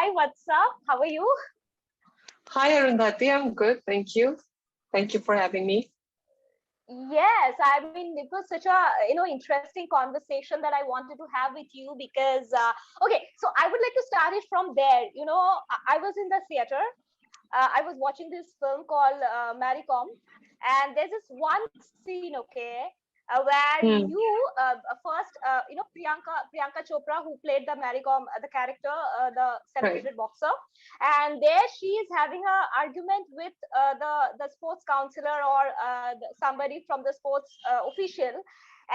Hi, what's up? How are you? Hi, Arundhati. I'm good. Thank you. Thank you for having me. Yes, I mean, it was such a interesting conversation that I wanted to have with you because okay, so I would like to start it from there. I was in the theater. I was watching this film called Maricom, and there's this one scene, okay, where Hmm. you first, Priyanka Chopra, who played the Maricom, the character, the Right. celebrated boxer, and there she is having a argument with the sports counselor or somebody from the sports official,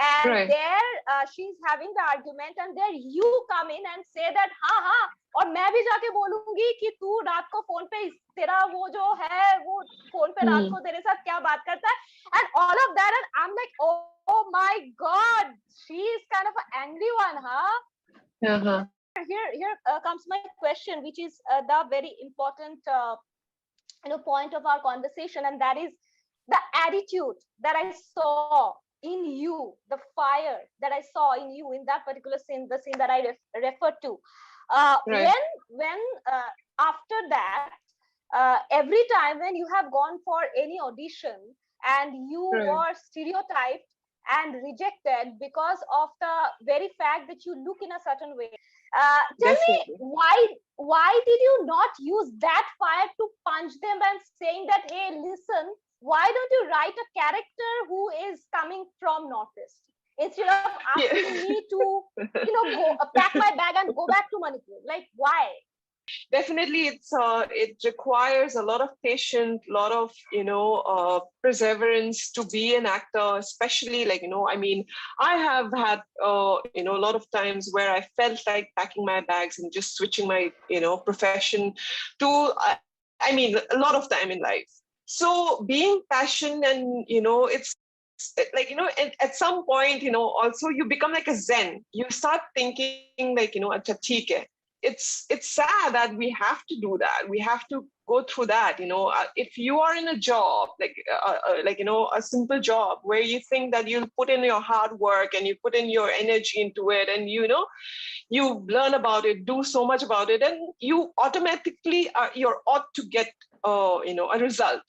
and Right. there she's having the argument, and there you come in and say that हाँ और मैं भी जाके बोलूंगी कि तू रात को फोन पे तेरा वो जो है वो फोन पे रात को तेरे साथ क्या बात करता है, and all of that, and I'm like, oh my god, she is kind of an angry one, huh? Uh-huh. Here comes my question, which is the very important point of our conversation, and that is the attitude that I saw in you, the fire that I saw in you in that particular scene, the scene that I referred to. Right. When after that, every time when you have gone for any audition and you Right. were stereotyped and rejected because of the very fact that you look in a certain way, tell Definitely. me why did you not use that fire to punch them and saying that, hey, listen, why don't you write a character who is coming from Northeast instead of asking me to go pack my bag and go back to Manipur? Like, why? Definitely, it requires a lot of patience, a lot of perseverance to be an actor, especially I mean, I have had a lot of times where I felt like packing my bags and just switching my profession to I mean a lot of time in life. So being passionate and it's like at some point also you become like a zen. You start thinking like acha theek hai. It's sad that we have to do that. We have to go through that. If you are in a job a simple job where you think that you'll put in your hard work and you put in your energy into it, and you learn about it, do so much about it, and you automatically you're ought to get a result.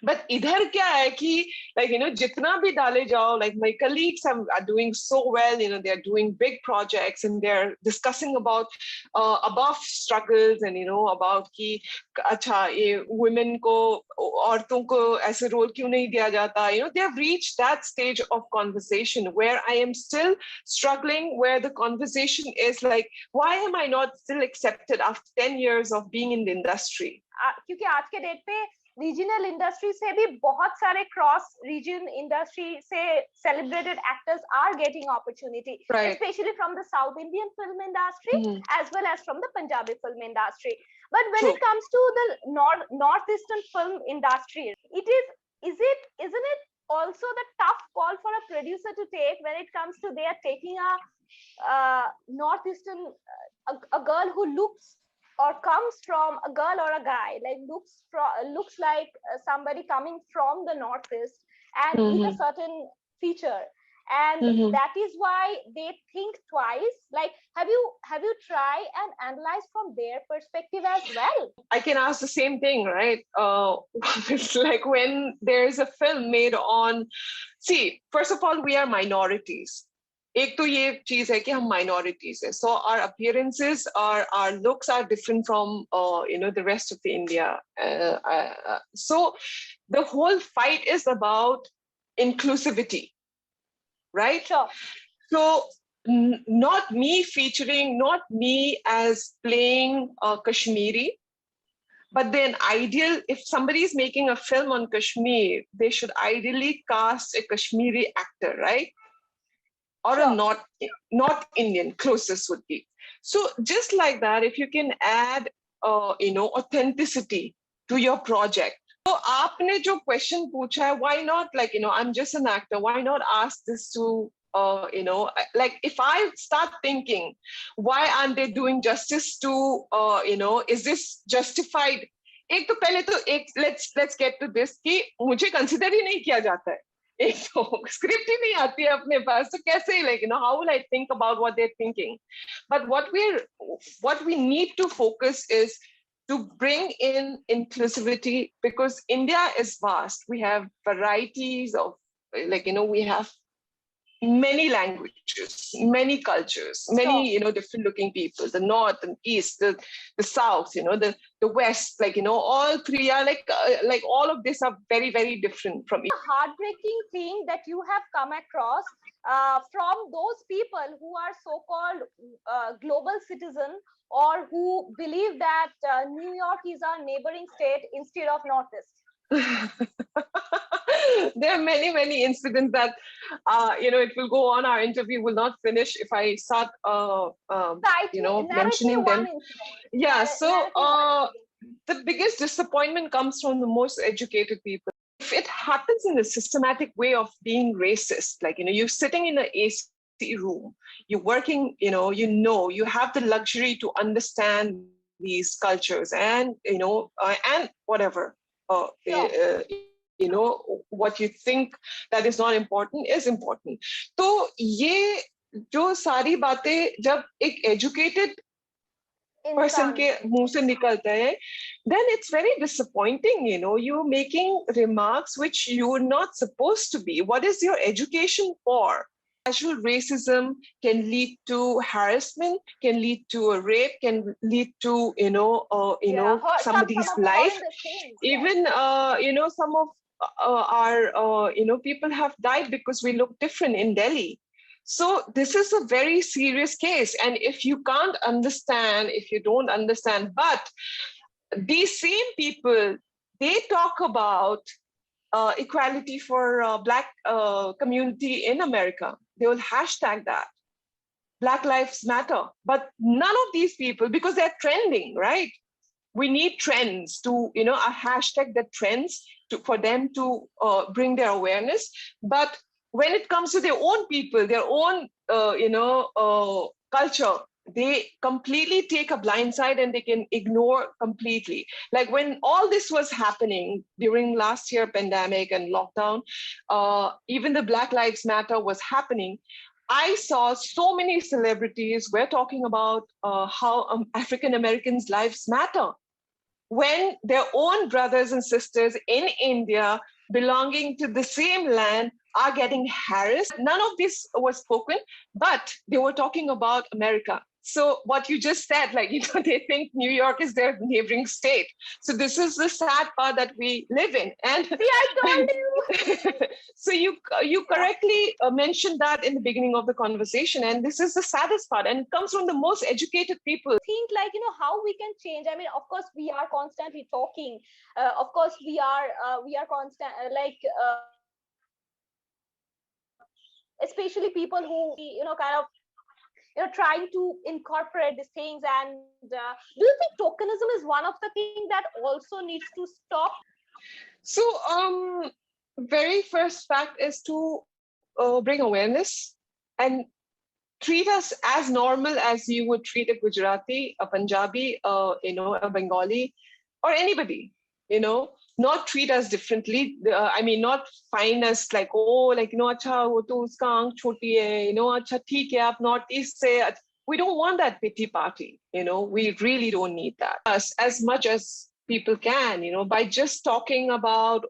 But idhar kya hai ki jitna bhi dale jao, like my colleagues are doing so well, they are doing big projects and they're discussing about above struggles and about ki acha ye women ko auraton ko aise role kyun nahi diya jata. They have reached that stage of conversation where I am still struggling, where the conversation is like, why am I not still accepted after 10 years of being in the industry? क्योंकि आज के date पे regional industry से भी बहुत सारे cross reason industry से celebrated actors are getting opportunity, right, especially from the South Indian film industry as well as from the Punjabi film industry. But when True. it comes to the Northeastern film industry, isn't it also the tough call for a producer to take when it comes to they are taking a Northeastern a girl who looks or comes from a girl or a guy, like looks like somebody coming from the Northeast and with a certain feature, and that is why they think twice. Like, have you tried and analyzed from their perspective as well? I can ask the same thing, right? It's like when there's a film made on, see, first of all, we are minorities. एक तो ये चीज है कि हम minorities है, so our appearances, our looks are different from the rest of the India. So the whole fight is about inclusivity, right? Sure. So not me featuring, not me as playing Kashmiri, but then ideal, if somebody is making a film on Kashmir, they should ideally cast a Kashmiri actor, right? Or Sure. a not Indian, closest would be. So just like that, if you can add, authenticity to your project. So aapne jo question pucha hai, why not, I'm just an actor, why not ask this to, like if I start thinking, why aren't they doing justice to, is this justified? एक तो पहले तो let's get to this कि मुझे consider ही नहीं किया जाता है. एक तो स्क्रिप्ट ही नहीं आती है अपने पास, तो कैसे how will I think about what they're thinking? But what we need to focus is to bring in inclusivity, because India is vast. We have varieties of, we have many languages, many cultures, many, different looking people, the North and East, the South, the West, all three are all of this are very, very different from each. A heartbreaking thing that you have come across from those people who are so-called global citizen, or who believe that New York is our neighboring state instead of Northeast? There are many, many incidents that, it will go on. Our interview will not finish if I start, mentioning them. Yeah. So the biggest disappointment comes from the most educated people. If it happens in a systematic way of being racist, you're sitting in an AC room, you're working, you have the luxury to understand these cultures and, and whatever. What you think that is not important is important. So ये जो सारी बातें जब एक educated person के मुंह से निकलता है, then it's very disappointing. You're making remarks which you're not supposed to be. What is your education for? Casual racism can lead to harassment, can lead to a rape, can lead to somebody's life. Even some of our people have died because we look different in Delhi. So this is a very serious case. And if you can't understand, if you don't understand, but these same people, they talk about equality for Black community in America. They will hashtag that. Black Lives Matter. But none of these people, because they're trending, right? We need trends to, a hashtag that trends for them to bring their awareness. But when it comes to their own people, their own, culture, they completely take a blind side and they can ignore completely. Like when all this was happening during last year pandemic and lockdown, even the Black Lives Matter was happening. I saw so many celebrities were talking about how African Americans' lives matter, when their own brothers and sisters in India belonging to the same land are getting harassed. None of this was spoken, but they were talking about America. So what you just said, they think New York is their neighboring state. So this is the sad part that we live in. And see, I told you. So you correctly mentioned that in the beginning of the conversation. And this is the saddest part. And it comes from the most educated people. Think how we can change. I mean, of course, we are constantly talking. Of course, we are constant, especially people who, trying to incorporate these things. And do you think tokenism is one of the things that also needs to stop? So very first fact is to bring awareness and treat us as normal as you would treat a Gujarati, a Punjabi, a Bengali, or anybody, not treat us differently. Not find us like, acha, wo to uska aankh choti hai, acha, theek hai, aap Northeast se. We don't want that pity party, we really don't need that. Us as much as people can, by just talking about,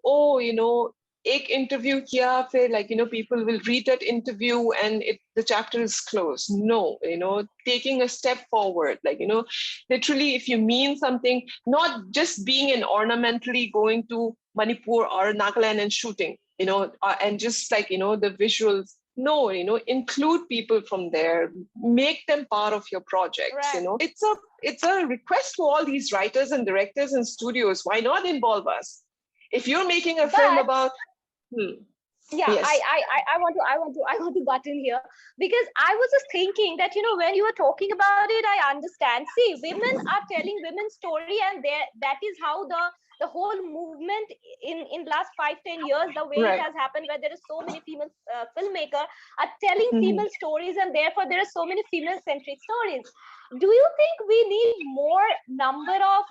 ek interview kiya, phir people will read that interview and the chapter is closed. No, taking a step forward, literally, if you mean something, not just being an ornamentally going to Manipur or Nagaland and shooting, and just the visuals. No, include people from there, make them part of your projects. Right. It's a request to all these writers and directors and studios. Why not involve us? If you're making a film about yeah, yes. I want to butt in here, because I was just thinking that when you were talking about it, I understand. See, women are telling women's story, and that is how the whole movement in last 5-10 years, the way right. it has happened, where there is so many female filmmakers are telling female stories, and therefore there are so many female centric stories. Do you think we need more number of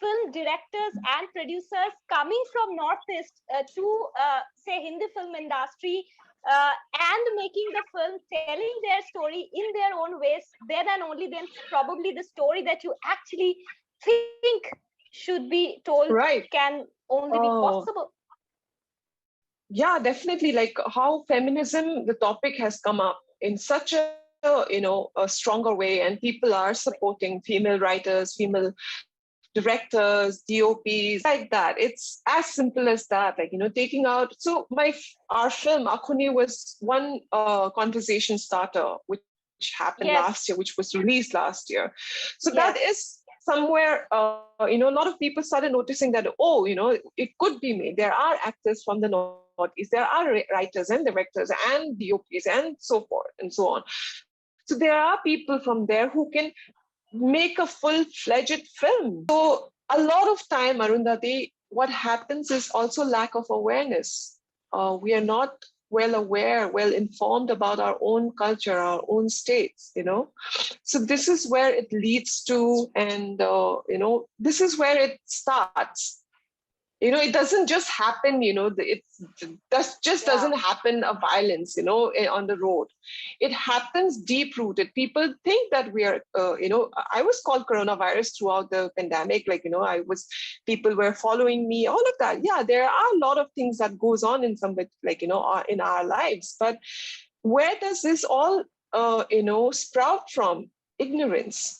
film directors and producers coming from Northeast to say Hindi film industry, and making the film, telling their story in their own ways, then and only then probably the story that you actually think should be told Right. can only be possible. Yeah, definitely. Like how feminism, the topic has come up in such a stronger way, and people are supporting female writers, female directors, DOPs, like that. It's as simple as that. Like, taking out. So our film Axone was one conversation starter, which happened Yes. last year, which was released last year. So that Yes. is somewhere, a lot of people started noticing that, it could be me. There are actors from the Northeast, there are writers and directors and DOPs and so forth and so on. So there are people from there who can make a full-fledged film. So a lot of time, Arundhati, what happens is also lack of awareness. We are not well aware, well informed about our own culture, our own states. So this is where it leads to, and this is where it starts. It doesn't just happen, doesn't happen a violence, on the road. It happens deep rooted. People think that we are, I was called coronavirus throughout the pandemic. Like, people were following me, all of that. Yeah, there are a lot of things that goes on in in our lives. But where does this all, sprout from? Ignorance.